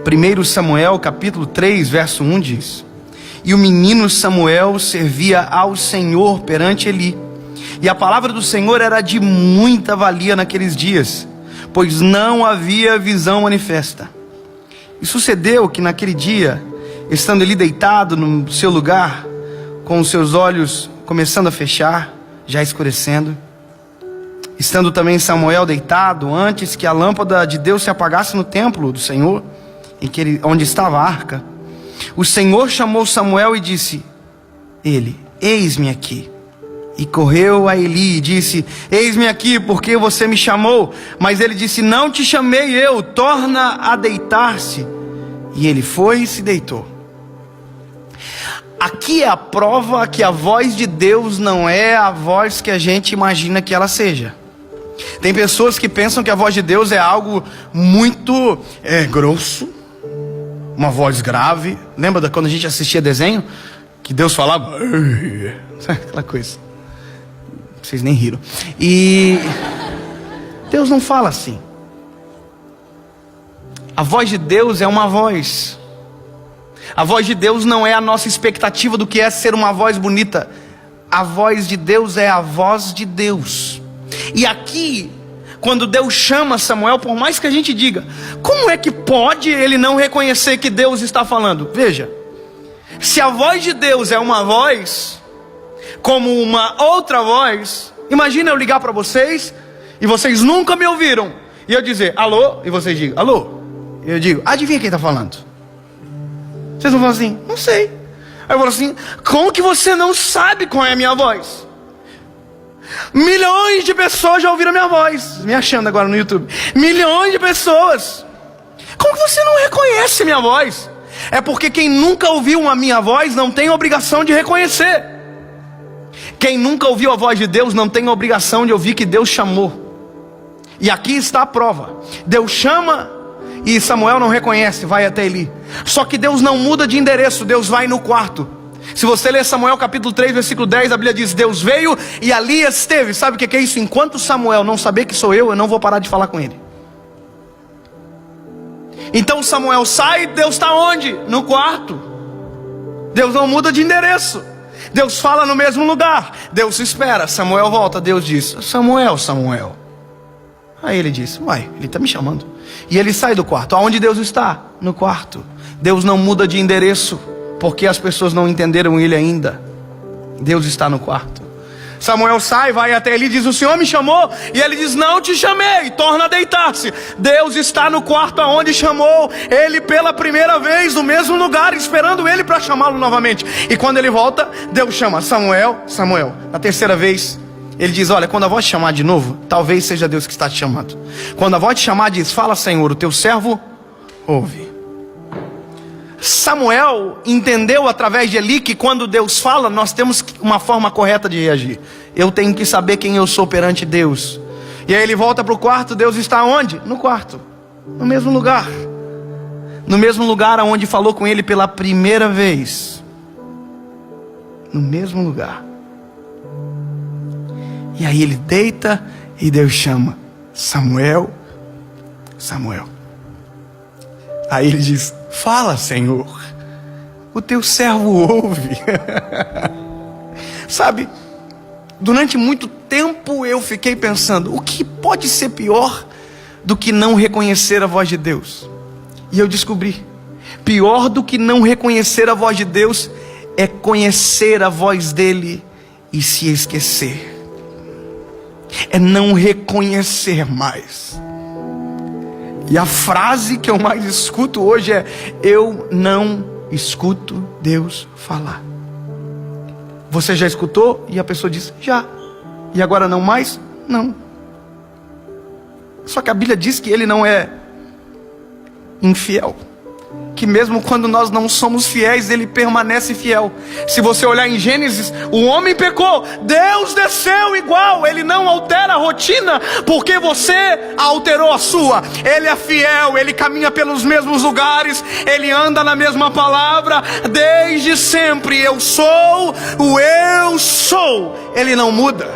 1 Samuel capítulo 3, verso 1 diz: E o menino Samuel servia ao Senhor perante Eli. E a palavra do Senhor era de muita valia naqueles dias, pois não havia visão manifesta. E sucedeu que naquele dia, estando Eli deitado no seu lugar, com os seus olhos começando a fechar, já escurecendo, estando também Samuel deitado, antes que a lâmpada de Deus se apagasse no templo do Senhor, onde estava a arca, o Senhor chamou Samuel e disse: Ele, eis-me aqui. E correu a Eli e disse: Eis-me aqui, porque você me chamou? Mas ele disse: Não te chamei eu, torna a deitar-se. E ele foi e se deitou. Aqui é a prova que a voz de Deus não é a voz que a gente imagina que ela seja. Tem pessoas que pensam que a voz de Deus é algo muito grosso, uma voz grave. Lembra de quando a gente assistia desenho? Que Deus falava, aquela coisa. Vocês nem riram. E Deus não fala assim. A voz de Deus é uma voz. A voz de Deus não é a nossa expectativa do que é ser uma voz bonita. A voz de Deus é a voz de Deus. E aqui, quando Deus chama Samuel, por mais que a gente diga, como é que pode ele não reconhecer que Deus está falando? Veja, se a voz de Deus é uma voz, como uma outra voz, imagina eu ligar para vocês, e vocês nunca me ouviram, e eu dizer, alô, e vocês digam, alô, e eu digo, adivinha quem está falando? Vocês vão falar assim, não sei. Aí eu falo assim, como que você não sabe qual é a minha voz? Milhões de pessoas já ouviram a minha voz, me achando agora no YouTube. Milhões de pessoas. Como que você não reconhece a minha voz? É porque quem nunca ouviu a minha voz não tem obrigação de reconhecer. Quem nunca ouviu a voz de Deus não tem obrigação de ouvir que Deus chamou. E aqui está a prova. Deus chama e Samuel não reconhece, vai até Eli. Só que Deus não muda de endereço, Deus vai no quarto. Se você ler Samuel capítulo 3, versículo 10, a Bíblia diz, Deus veio e ali esteve. Sabe o que é isso? Enquanto Samuel não saber que sou eu não vou parar de falar com ele. Então Samuel sai, Deus está onde? No quarto. Deus não muda de endereço. Deus fala no mesmo lugar. Deus espera, Samuel volta, Deus diz, Samuel, Samuel. Aí ele diz, uai, ele está me chamando. E ele sai do quarto. Aonde Deus está? No quarto. Deus não muda de endereço, porque as pessoas não entenderam ele ainda. Deus está no quarto. Samuel sai, vai até ele e diz, o Senhor me chamou? E ele diz, não te chamei, torna a deitar-se. Deus está no quarto aonde chamou ele pela primeira vez, no mesmo lugar, esperando ele para chamá-lo novamente. E quando ele volta, Deus chama, Samuel, Samuel. Na terceira vez, ele diz, olha, quando a voz te chamar de novo, talvez seja Deus que está te chamando. Quando a voz te chamar, diz, fala Senhor, o teu servo ouve. Samuel entendeu através de Eli que quando Deus fala, nós temos uma forma correta de reagir. Eu tenho que saber quem eu sou perante Deus. E aí ele volta para o quarto, Deus está onde? No quarto, no mesmo lugar. No mesmo lugar onde falou com ele pela primeira vez. No mesmo lugar. E aí ele deita e Deus chama, Samuel, Samuel. Aí ele diz, fala Senhor, o teu servo ouve. Sabe, durante muito tempo eu fiquei pensando, o que pode ser pior do que não reconhecer a voz de Deus? E eu descobri, pior do que não reconhecer a voz de Deus é conhecer a voz dele e se esquecer. É não reconhecer mais. E a frase que eu mais escuto hoje é, eu não escuto Deus falar. Você já escutou? E a pessoa diz, já. E agora não mais? Não. Só que a Bíblia diz que ele não é infiel. Que mesmo quando nós não somos fiéis, ele permanece fiel. Se você olhar em Gênesis, o homem pecou, Deus desceu igual. Ele não altera a rotina, porque você alterou a sua. Ele é fiel, ele caminha pelos mesmos lugares, ele anda na mesma palavra, desde sempre. Eu sou o eu sou. Ele não muda.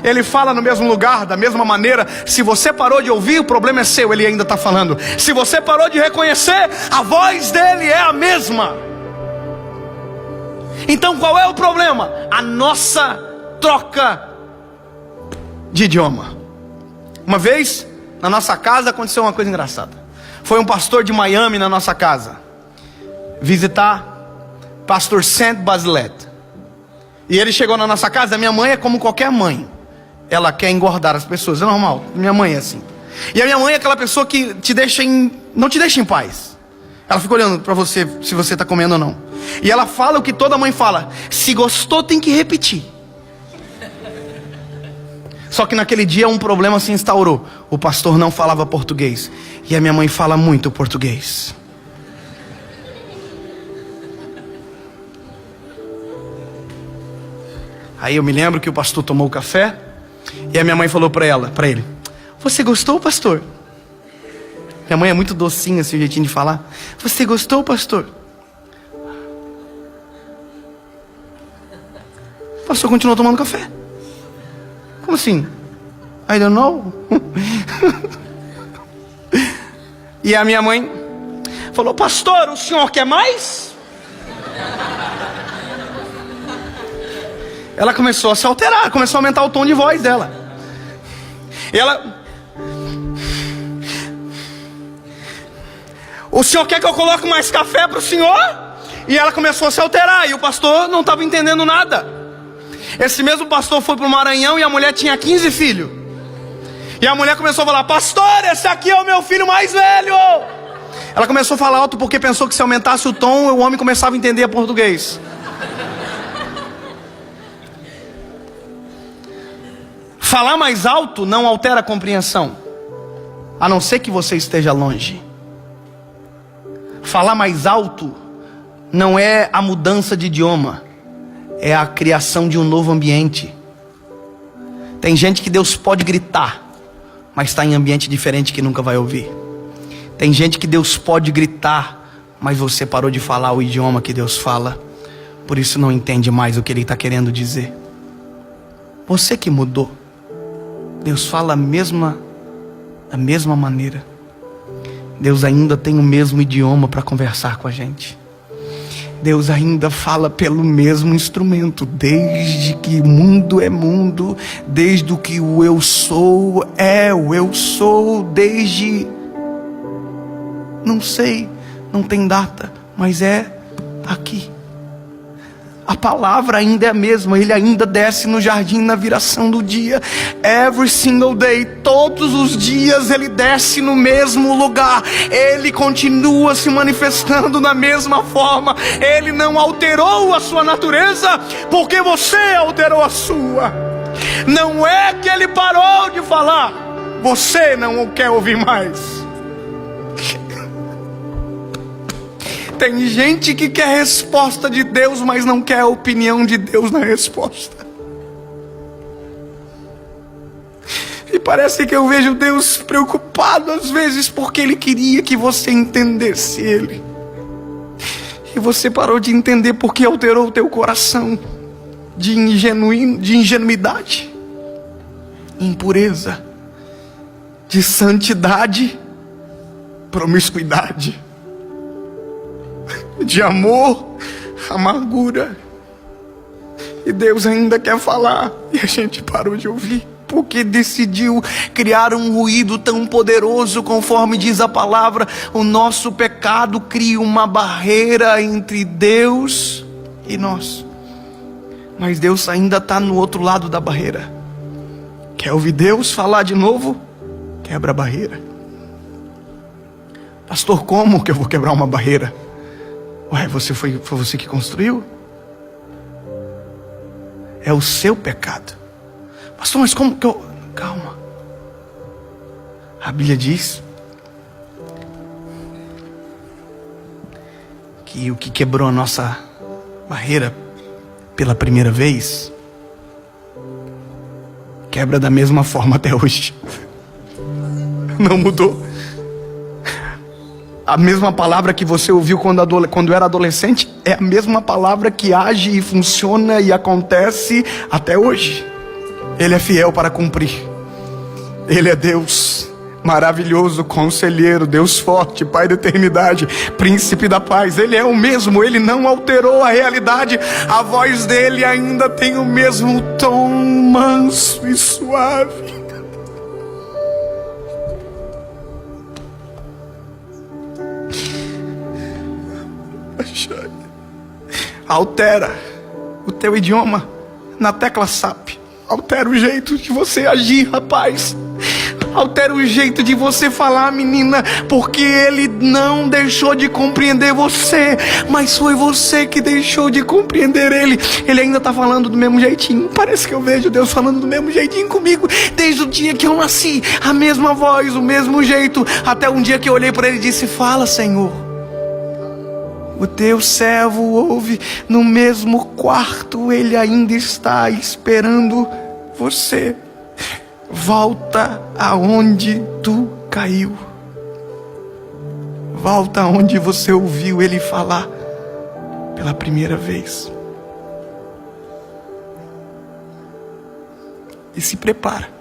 Ele fala no mesmo lugar, da mesma maneira. Se você parou de ouvir, o problema é seu, ele ainda está falando. Se você parou de reconhecer, a voz dele é a mesma. Então qual é o problema? A nossa troca de idioma. Uma vez, na nossa casa, aconteceu uma coisa engraçada. Foi um pastor de Miami na nossa casa visitar pastor Saint Basilette. E ele chegou na nossa casa. A minha mãe é como qualquer mãe, ela quer engordar as pessoas, é normal. Minha mãe é assim. E a minha mãe é aquela pessoa que não te deixa em paz. Ela fica olhando para você, se você está comendo ou não. E ela fala o que toda mãe fala: se gostou tem que repetir. Só que naquele dia um problema se instaurou. O pastor não falava português, e a minha mãe fala muito português. Aí eu me lembro que o pastor tomou o café, e a minha mãe falou para ele: você gostou, pastor? Minha mãe é muito docinha, esse jeitinho de falar. Você gostou, pastor? O pastor continuou tomando café. Como assim? I don't know. E a minha mãe falou: pastor, o senhor quer mais? Ela começou a se alterar, começou a aumentar o tom de voz dela. E ela: o senhor quer que eu coloque mais café para o senhor? E ela começou a se alterar, e o pastor não estava entendendo nada. Esse mesmo pastor foi para o Maranhão, e a mulher tinha 15 filhos. E a mulher começou a falar: pastor, esse aqui é o meu filho mais velho. Ela começou a falar alto porque pensou que se aumentasse o tom, o homem começava a entender português. Falar mais alto não altera a compreensão, a não ser que você esteja longe. Falar mais alto não é a mudança de idioma, é a criação de um novo ambiente. Tem gente que Deus pode gritar, mas está em ambiente diferente que nunca vai ouvir. Tem gente que Deus pode gritar, mas você parou de falar o idioma que Deus fala, por isso não entende mais o que Ele está querendo dizer. Você que mudou. Deus fala da mesma maneira. Deus ainda tem o mesmo idioma para conversar com a gente. Deus ainda fala pelo mesmo instrumento. Desde que mundo é mundo, desde que o eu sou é o eu sou, desde... não sei, não tem data, mas tá aqui. A palavra ainda é a mesma. Ele ainda desce no jardim na viração do dia. Every single day, todos os dias Ele desce no mesmo lugar. Ele continua se manifestando da mesma forma. Ele não alterou a sua natureza porque você alterou a sua. Não é que Ele parou de falar, você não o quer ouvir mais. Tem gente que quer resposta de Deus, mas não quer a opinião de Deus na resposta. E parece que eu vejo Deus preocupado às vezes porque Ele queria que você entendesse Ele. E você parou de entender porque alterou o teu coração de ingenuidade, impureza, de santidade, promiscuidade, de amor, amargura. E Deus ainda quer falar, e a gente parou de ouvir, porque decidiu criar um ruído tão poderoso. Conforme diz a palavra, o nosso pecado cria uma barreira entre Deus e nós. Mas Deus ainda está no outro lado da barreira. Quer ouvir Deus falar de novo? Quebra a barreira. Pastor, como que eu vou quebrar uma barreira? Ué, foi você que construiu? É o seu pecado. Pastor, mas como que eu... Calma. A Bíblia diz que o que quebrou a nossa barreira pela primeira vez quebra da mesma forma até hoje. Não mudou. A mesma palavra que você ouviu quando era adolescente é a mesma palavra que age e funciona e acontece até hoje. Ele é fiel para cumprir. Ele é Deus maravilhoso, conselheiro, Deus forte, Pai da eternidade, príncipe da paz. Ele é o mesmo, ele não alterou a realidade. A voz dele ainda tem o mesmo tom manso e suave. Altera o teu idioma na tecla SAP. Altera o jeito de você agir, rapaz. Altera o jeito de você falar, menina, porque ele não deixou de compreender você, mas foi você que deixou de compreender ele. Ele ainda está falando do mesmo jeitinho. Parece que eu vejo Deus falando do mesmo jeitinho comigo desde o dia que eu nasci. A mesma voz, o mesmo jeito, até um dia que eu olhei para ele e disse: fala, Senhor. O teu servo ouve. No mesmo quarto ele ainda está esperando você. Volta aonde tu caiu. Volta aonde você ouviu ele falar pela primeira vez. E se prepara.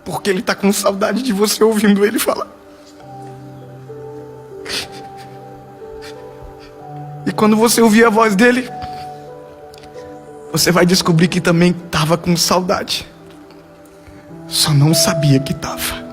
Porque ele está com saudade de você ouvindo ele falar. E quando você ouvir a voz dele, você vai descobrir que também estava com saudade. Só não sabia que estava.